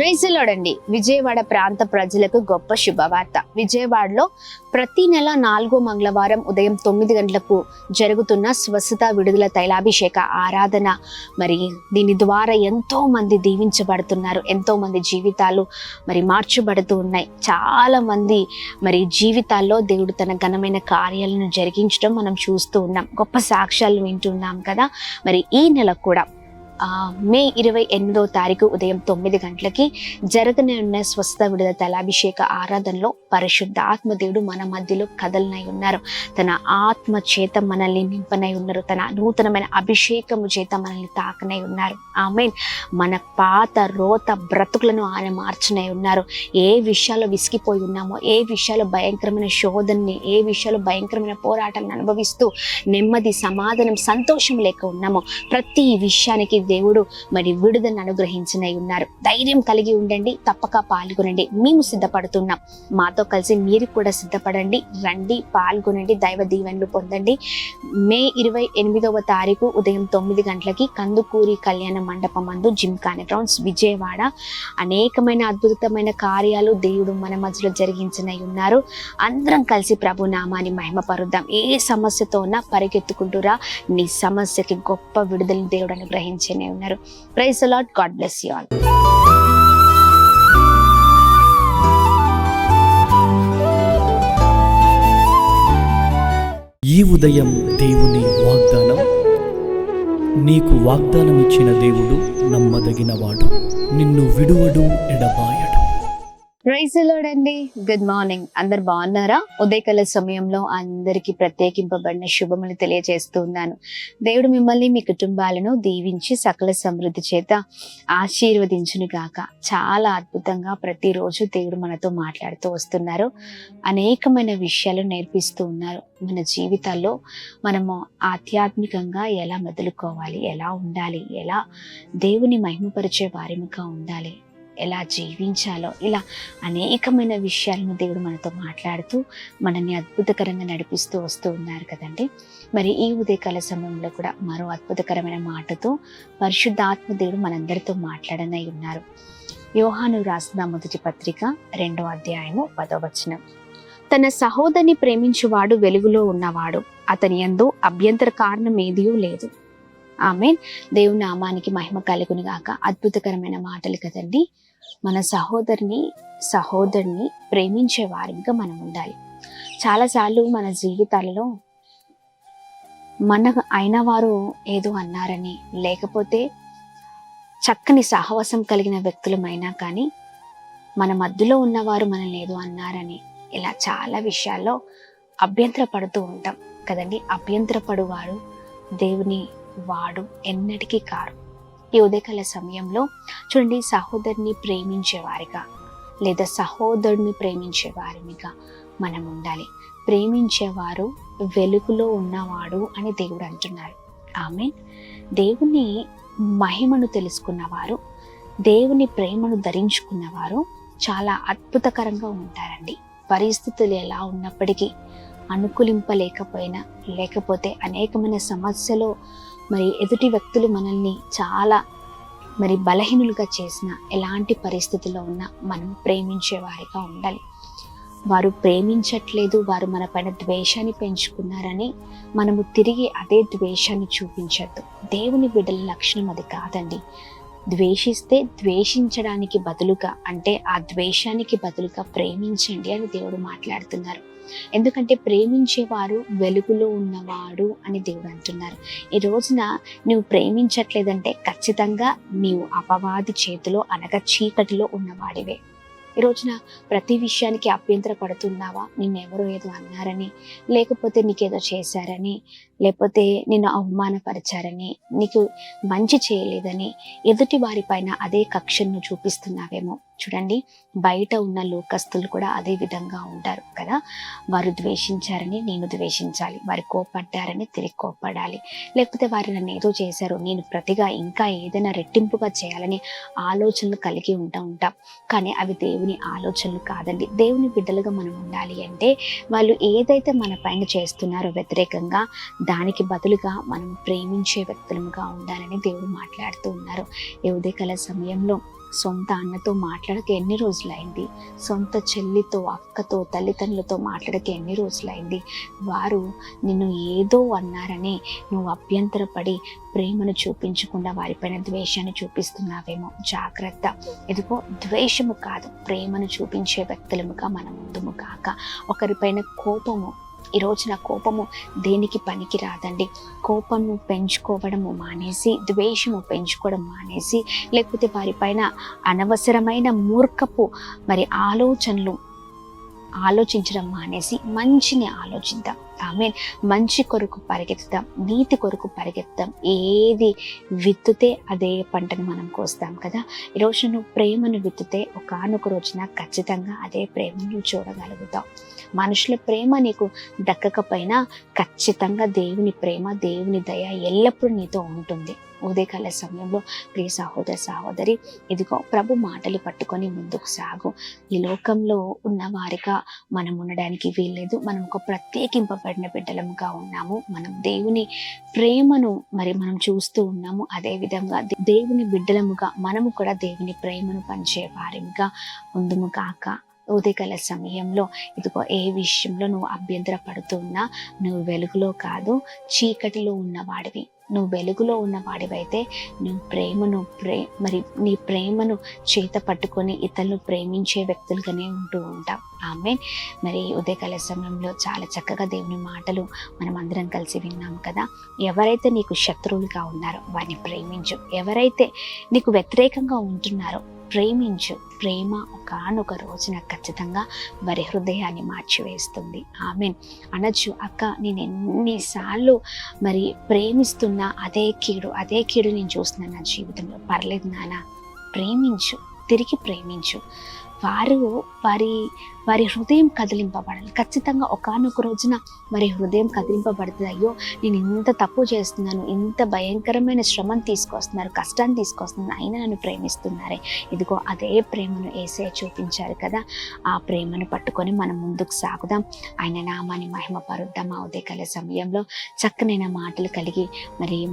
Praise the lord అండి. విజయవాడ ప్రాంత ప్రజలకు గొప్ప శుభవార్త. విజయవాడలో ప్రతి నెల 4వ మంగళవారం ఉదయం 9 గంటలకు జరుగుతున్న స్వస్థత విడుదల తైలాభిషేక ఆరాధన, మరి దీని ద్వారా ఎంతో మంది దీవించబడుతున్నారు. ఎంతో మంది జీవితాలు మరి మార్చబడుతూ ఉన్నాయి. చాలా మంది మరి జీవితాల్లో దేవుడు తన ఘనమైన కార్యాలను జరిగించడం మనం చూస్తూ ఉన్నాం. గొప్ప సాక్ష్యాలు వింటున్నాం కదా. మరి ఈ నెల కూడా మే 28వ తారీఖు ఉదయం 9 గంటలకి జరగనున్న స్వస్థ విడుదల తైలాభిషేక ఆరాధనలో పరిశుద్ధ ఆత్మదేవుడు మన మధ్యలో కదలనై ఉన్నారు. తన ఆత్మ చేత మనల్ని నింపనై ఉన్నారు. తన నూతనమైన అభిషేకము చేత మనల్ని తాకనై ఉన్నారు. ఆమేన్. మన పాత రోత బ్రతుకులను ఆయన మార్చనై ఉన్నారు. ఏ విషయాల్లో విసిగిపోయి ఉన్నామో, ఏ విషయాల్లో భయంకరమైన శోధనని, ఏ విషయాల్లో భయంకరమైన పోరాటాలను అనుభవిస్తూ నెమ్మది, సమాధానం, సంతోషం లేక ఉన్నామో, ప్రతి విషయానికి దేవుడు మరి విడుదలను అనుగ్రహించనై ఉన్నారు. ధైర్యం కలిగి ఉండండి, తప్పక పాల్గొనండి. మేము సిద్ధపడుతున్నాం. మాతో కలిసి మీరు కూడా సిద్ధపడండి, రండి, పాల్గొనండి, దైవ దీవెనలు పొందండి. మే 28వ తారీఖు ఉదయం 9 గంటలకి కందుకూరి కళ్యాణ మండపం మందు జిమ్ఖానా గ్రౌండ్స్ విజయవాడ. అనేకమైన అద్భుతమైన కార్యాలు దేవుడు మన మధ్యలో జరిగించనై ఉన్నారు. అందరం కలిసి ప్రభు నామాన్ని మహిమపరుద్దాం. ఏ సమస్యతో ఉన్నా పరిగెత్తుకుంటూరా, నీ సమస్యకి గొప్ప విడుదల దేవుడు అనుగ్రహించనే ఉన్నారు. Praise the Lord. God bless you all. ఈ ఉదయం దేవుని వాగ్దానం. నీకు వాగ్దానం ఇచ్చిన దేవుడు నమ్మదగినవాడు, నిన్ను విడువడు, ఎడబాయడు. ప్రైజ్ ది లార్డ్ అండి. Good morning. అందరు బాగున్నారా? ఉదయకాల సమయంలో అందరికీ ప్రత్యేకింపబడిన శుభములు తెలియజేస్తూ ఉన్నాను. దేవుడు మిమ్మల్ని, మీ కుటుంబాలను దీవించి సకల సమృద్ధి చేత ఆశీర్వదించును గాక. చాలా అద్భుతంగా ప్రతిరోజు దేవుడు మనతో మాట్లాడుతూ వస్తున్నారు. అనేకమైన విషయాలు నేర్పిస్తూ ఉన్నారు. మన జీవితాల్లో మనము ఆధ్యాత్మికంగా ఎలా మెదులుకోవాలి, ఎలా ఉండాలి, ఎలా దేవుని మహిమపరిచే వారిగా ఉండాలి, ఎలా జీవించాలో, ఇలా అనేకమైన విషయాలను దేవుడు మనతో మాట్లాడుతూ మనల్ని అద్భుతకరంగా నడిపిస్తూ వస్తూ ఉన్నారు కదండి. మరి ఈ ఉదయకాల సమయంలో కూడా మరో అద్భుతకరమైన మాటతో పరిశుద్ధాత్మ దేవుడు మనందరితో మాట్లాడనై ఉన్నారు. యోహాను రాసిన మొదటి పత్రిక 2వ అధ్యాయము 10వ వచనం. తన సహోదరిని ప్రేమించువాడు వెలుగులో ఉన్నవాడు, అతని యందు అభ్యంతర కారణం ఏదియూ లేదు. ఆమేన్. దేవుని నామానికి మహిమ కలుగును గాక. అద్భుతకరమైన మాటలు కదండి. మన సహోదరుని ప్రేమించే వారిగా మనం ఉండాలి. చాలాసార్లు మన జీవితాలలో మన అయిన వారు ఏదో అన్నారని, లేకపోతే చక్కని సహవాసం కలిగిన వ్యక్తులమైనా కానీ మన మధ్యలో ఉన్నవారు మనల్ని ఏదో అన్నారని, ఇలా చాలా విషయాల్లో అభ్యంతర పడుతూ ఉంటాం కదండి. అభ్యంతరపడువాడు దేవుని వాడు ఎన్నటికీ కారు. ఈ ఉదయకాల సమయంలో చూడండి, సహోదరుని ప్రేమించేవారిగా లేదా సహోదరుని ప్రేమించే వారిగా మనం ఉండాలి. ప్రేమించేవారు వెలుగులో ఉన్నవాడు అని దేవుడు అంటున్నారు. ఆమేన్. దేవుని మహిమను తెలుసుకున్నవారు, దేవుని ప్రేమను ధరించుకున్నవారు చాలా అద్భుతకరంగా ఉంటారండి. పరిస్థితులు ఎలా ఉన్నప్పటికీ, అనుకూలింపలేకపోయినా, లేకపోతే అనేకమైన సమస్యలో మరి ఎదుటి వ్యక్తులు మనల్ని చాలా మరి బలహీనులుగా చేసిన, ఎలాంటి పరిస్థితుల్లో ఉన్నా మనం ప్రేమించే వారిగా ఉండాలి. వారు ప్రేమించట్లేదు, వారు మన పైన ద్వేషాన్ని పెంచుకున్నారని మనము తిరిగి అదే ద్వేషాన్ని చూపించద్దు. దేవుని బిడ్డల లక్షణం అది కాదండి. ద్వేషిస్తే ద్వేషించడానికి బదులుగా, అంటే ఆ ద్వేషానికి బదులుగా ప్రేమించండి అని దేవుడు మాట్లాడుతున్నారు. ఎందుకంటే ప్రేమించేవారు వెలుగులో ఉన్నవాడు అని దేవుడు అంటున్నారు. ఈ రోజున నువ్వు ప్రేమించట్లేదంటే ఖచ్చితంగా నీవు అపవాది చేతిలో అనగా చీకటిలో ఉన్నవాడివే. ఈ రోజున ప్రతి విషయానికి అభ్యంతర పడుతున్నావా? నిన్నెవరో ఏదో అన్నారని, లేకపోతే నీకేదో చేశారని, లేకపోతే నిన్ను అవమానపరిచారని, నీకు మంచి చేయలేదని ఎదుటి వారిపైన అదే కక్షను చూపిస్తున్నావేమో. చూడండి, బయట ఉన్న లోకస్తులు కూడా అదే విధంగా ఉంటారు కదా. వారు ద్వేషించారని నేను ద్వేషించాలి, వారు కోపడ్డారని తిరిగి కోపడాలి, లేకపోతే వారు నన్ను ఏదో చేశారు, నేను ప్రతిగా ఇంకా ఏదైనా రెట్టింపుగా చేయాలని ఆలోచనలు కలిగి ఉంటాం. కానీ అవి దేవుని ఆలోచనలు కాదండి. దేవుని బిడ్డలుగా మనం ఉండాలి అంటే వాళ్ళు ఏదైతే మన పైన చేస్తున్నారో వ్యతిరేకంగా, దానికి బదులుగా మనం ప్రేమించే వ్యక్తులముగా ఉండాలని దేవుడు మాట్లాడుతూ ఉన్నారు. ఈ ఉదయకాల సమయంలో సొంత అన్నతో మాట్లాడక ఎన్ని రోజులైంది, సొంత చెల్లితో, అక్కతో, తల్లిదండ్రులతో మాట్లాడక ఎన్ని రోజులైంది. వారు నిన్ను ఏదో అన్నారని నువ్వు అభ్యంతరపడి ప్రేమను చూపించకుండా వారిపైన ద్వేషాన్ని చూపిస్తున్నావేమో. జాగ్రత్త. ఇదిగో ద్వేషము కాదు, ప్రేమను చూపించే వ్యక్తులముగా మనం ముందుము కాక. ఒకరిపైన కోపము, ఈరోజు నా కోపము దేనికి పనికి రాదండి. కోపము పెంచుకోవడము మానేసి, ద్వేషము పెంచుకోవడం మానేసి, లేకపోతే వారిపైన అనవసరమైన మూర్ఖపు ఆలోచించడం మానేసి మంచిని ఆలోచిద్దాం. ఆమేన్. మంచి కొరకు పరిగెత్తుదాం, నీతి కొరకు పరిగెత్తుదాం. ఏది విత్తుతే అదే పంటను మనం కోస్తాం కదా. ఈరోజు నువ్వు ప్రేమను విత్తుతే ఒకానొక రోజున ఖచ్చితంగా అదే ప్రేమను నువ్వు చూడగలుగుతావు. మనుషుల ప్రేమ నీకు దక్కకపోయినా ఖచ్చితంగా దేవుని ప్రేమ, దేవుని దయ ఎల్లప్పుడూ నీతో ఉంటుంది. ఉదయకాల సమయంలో ప్రియ సహోదర సహోదరి, ఇదిగో ప్రభు మాటలు పట్టుకొని ముందుకు సాగు. ఈ లోకంలో ఉన్న వారిగా మనం ఉండడానికి వీల్లేదు. మనం ఒక ప్రత్యేకింపబడిన బిడ్డలముగా ఉన్నాము. మనం దేవుని ప్రేమను మనం చూస్తూ ఉన్నాము. అదే విధంగా దేవుని బిడ్డలముగా మనము కూడా దేవుని ప్రేమను పంచే వారిగా ముందుము కాక. ఉదయకాల సమయంలో ఇదిగో ఏ విషయంలో నువ్వు అభ్యంతర పడుతున్నా, నువ్వు వెలుగులో కాదు చీకటిలో ఉన్నవాడివి. నువ్వు వెలుగులో ఉన్నవాడివైతే నువ్వు ప్రేమను నీ ప్రేమను చేత పట్టుకొని ఇతరులను ప్రేమించే వ్యక్తులుగానే ఉంటూ ఉంటావు. ఆమేన్. ఉదయకాల సమయంలో చాలా చక్కగా దేవుని మాటలు మనం అందరం కలిసి విన్నాం కదా. ఎవరైతే నీకు శత్రువులుగా ఉన్నారో వారిని ప్రేమించు. ఎవరైతే నీకు వ్యతిరేకంగా ఉంటున్నారో ప్రేమించు. ప్రేమ ఒకానొక రోజున ఖచ్చితంగా వారి హృదయాన్ని మార్చివేస్తుంది. ఆమేన్. అనొచ్చు, అక్క నేను ఎన్నిసార్లు ప్రేమిస్తున్నా అదే కీడు నేను చూస్తున్నాను నా జీవితంలో. పర్లేదు నాన్న, ప్రేమించు, తిరిగి ప్రేమించు. వారి హృదయం కదిలింపబడాలి. ఖచ్చితంగా ఒకానొక రోజున హృదయం కదిలింపబడుతుంది. అయ్యో, నేను ఇంత తప్పు చేస్తున్నాను, ఇంత భయంకరమైన శ్రమను తీసుకొస్తున్నారు, కష్టాన్ని తీసుకొస్తున్నారు, అయినా నన్ను ప్రేమిస్తున్నారే. ఇదిగో అదే ప్రేమను యేసయ్య చూపించారు కదా. ఆ ప్రేమను పట్టుకొని మనం ముందుకు సాగుదాం. ఆయన నామాన్ని మహిమపరుద్దాం. ఆ ఉదయకాల సమయంలో చక్కనైన మాటలు కలిగి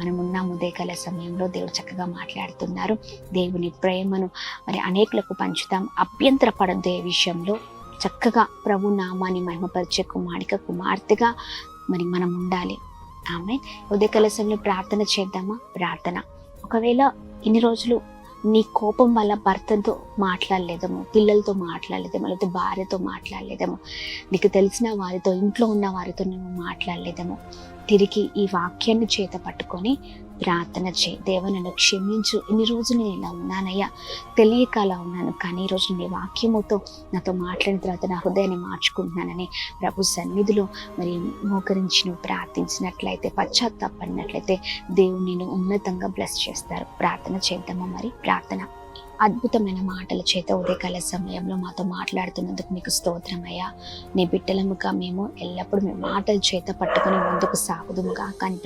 మనం ఉన్న ఉదయకాల సమయంలో దేవుడు చక్కగా మాట్లాడుతున్నారు. దేవుని ప్రేమను అనేకులకు పంచుతాం. అభ్యంతరపడద్దు ఏ విషయంలో. చక్కగా ప్రభు నామాన్ని మహిమపరిచే కుమార్తెగా మనం ఉండాలి. ఆమె ఉదయకాల సమయంలో ప్రార్థన చేద్దామా? ప్రార్థన. ఒకవేళ ఇన్ని రోజులు నీ కోపం వల్ల భర్తతో మాట్లాడలేదేమో, పిల్లలతో మాట్లాడలేదేమో, లేకపోతే భార్యతో మాట్లాడలేదేమో, నీకు తెలిసిన వారితో, ఇంట్లో ఉన్న వారితో నువ్వు మాట్లాడలేదేమో, తిరిగి ఈ వాక్యాన్ని చేత పట్టుకొని ప్రార్థన చేయి. దేవా, నన్ను క్షమించు, ఇన్ని రోజులు నేను ఇలా ఉన్నానయ్యా, తెలియక అలా ఉన్నాను, కానీ ఈరోజు నీ వాక్యముతో నాతో మాట్లాడిన తర్వాత నా హృదయాన్ని మార్చుకుంటున్నానని ప్రభు సన్నిధిలో మోకరించి నువ్వు ప్రార్థించినట్లయితే, పశ్చాత్తాపడినట్లయితే దేవుడు నిన్ను ఉన్నతంగా బ్లెస్ చేస్తారు. ప్రార్థన చేద్దామా? ప్రార్థన. అద్భుతమైన మాటల చేత ఉదయకాల సమయంలో మాతో మాట్లాడుతున్నందుకు నీకు స్తోత్రమయ్యా. నీ బిడ్డలముగా మేము ఎల్లప్పుడూ మీ మాటల చేత పట్టుకొని ముందుకు సాగుదుముగా కానీ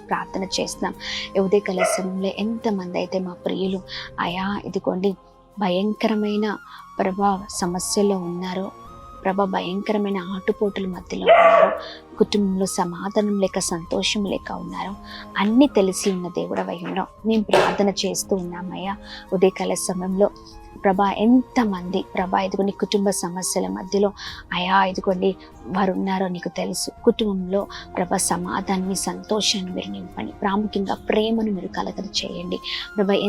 ప్రార్థన చేస్తున్నాం. ఉదయకాల సమయంలో ఎంతమంది అయితే మా ప్రియులు అయా ఇదిగోండి భయంకరమైన సమస్యల్లో ఉన్నారో, భయంకరమైన ఆటుపోటుల మధ్యలో ఉన్నారు, కుటుంబంలో సమాధానం లేక సంతోషం లేక ఉన్నారు, అన్నీ తెలిసి ఉన్న దేవుడవై ఉన్నావు. మేము ప్రార్థన చేస్తూ ఉన్నామయ్యా. ఉదయకాల సమయంలో ఎంతమంది ఇదిగోండి కుటుంబ సమస్యల మధ్యలో అయా ఇదిగోండి వారు ఉన్నారో నీకు తెలుసు. కుటుంబంలో సమాధానాన్ని, సంతోషాన్ని మీరు నింపండి. ప్రాముఖ్యంగా ప్రేమను మీరు కలగ చేయండి.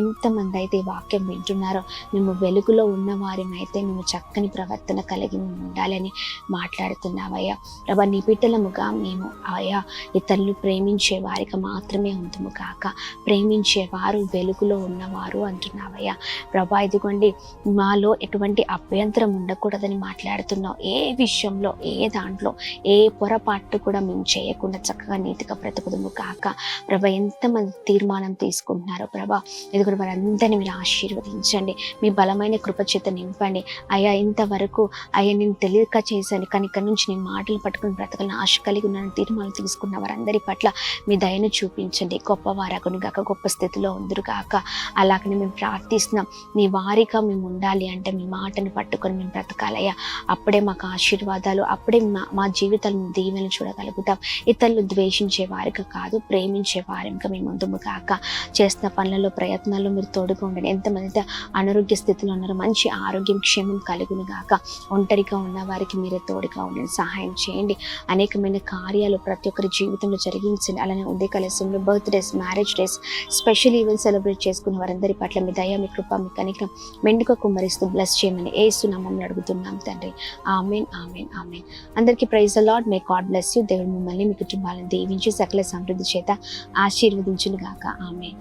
ఎంతమంది అయితే వాక్యం వింటున్నారో, మేము వెలుగులో ఉన్న వారిమైతే మేము చక్కని ప్రవర్తన కలిగి ఉండాలని మాట్లాడుతున్నావయ్యా. నీ బిడ్డలముగా మేము ఆయా ఇతరులు ప్రేమించే వారికి మాత్రమే ఉందము కాక, ప్రేమించేవారు వెలుగులో ఉన్నవారు అంటున్నావయ్యా. ఇదిగోండి మాలో ఎటువంటి అభ్యంతరం ఉండకూడదని మాట్లాడుతున్నావు. ఏ విషయంలో, ఏ దాంట్లో, ఏ పొరపాటు కూడా మేము చేయకుండా చక్కగా నీతిగా బ్రతుకుదుము కాక. ఎంతమంది తీర్మానం తీసుకుంటున్నారో ఇదిగోండి వారందరినీ మీరు ఆశీర్వదించండి. మీ బలమైన కృపచేత నింపండి. అయ్యా ఇంతవరకు నేను తెలియక చేశాను, కానీ ఇక్కడ నుంచి నేను మాటలు పట్టుకుని బ్రతకాలని ఆశ కలిగి ఉన్న తీర్మానం తీసుకున్న వారందరి పట్ల మీ దయను చూపించండి. గొప్పవారగును గాక, గొప్ప స్థితిలో ఉందరు గాక. అలాగని మేము ప్రార్థిస్తున్నాం, నీ వారిగా మేము ఉండాలి అంటే మీ మాటను పట్టుకొని మేము బ్రతకాలయ్యా. అప్పుడే మాకు ఆశీర్వాదాలు, అప్పుడే మా జీవితాలను దీవెనలు చూడగలుగుతాం. ఇతరులు ద్వేషించే వారిగా కాదు, ప్రేమించే వారిగా మేము ముందుము కాక. చేస్తున్న పనులలో, ప్రయత్నాల్లో మీరు తోడుగా ఉండండి. ఎంతమంది అనారోగ్య స్థితిలో ఉన్నారో మంచి ఆరోగ్యం, క్షేమం కలుగును గాక. ఒంటరిగా ఉన్న వారికి మీరే తోడుగా ఉండండి, సహాయం చేయండి. అనేకమైన కార్యాలు ప్రతి ఒక్కరి జీవితంలో జరిగించండి. అలానే ఉదయకాల సమయంలో birthdays, marriage days, special events celebrate చేసుకున్న వారందరి పట్ల మీ దయ, మీ కృప, మీ కనికరం మెండుగా కుమ్మరిస్తూ బ్లెస్ చేయమని యేసు నామములో అడుగుతున్నాం తండ్రి. ఆమేన్, ఆమేన్, ఆమేన్. అందరికీ praise the Lord. May God bless you. దేవుడు మిమ్మల్ని, మీ కుటుంబాలను దీవించి సకల సమృద్ధి చేత ఆశీర్వదించును గాక. ఆమేన్.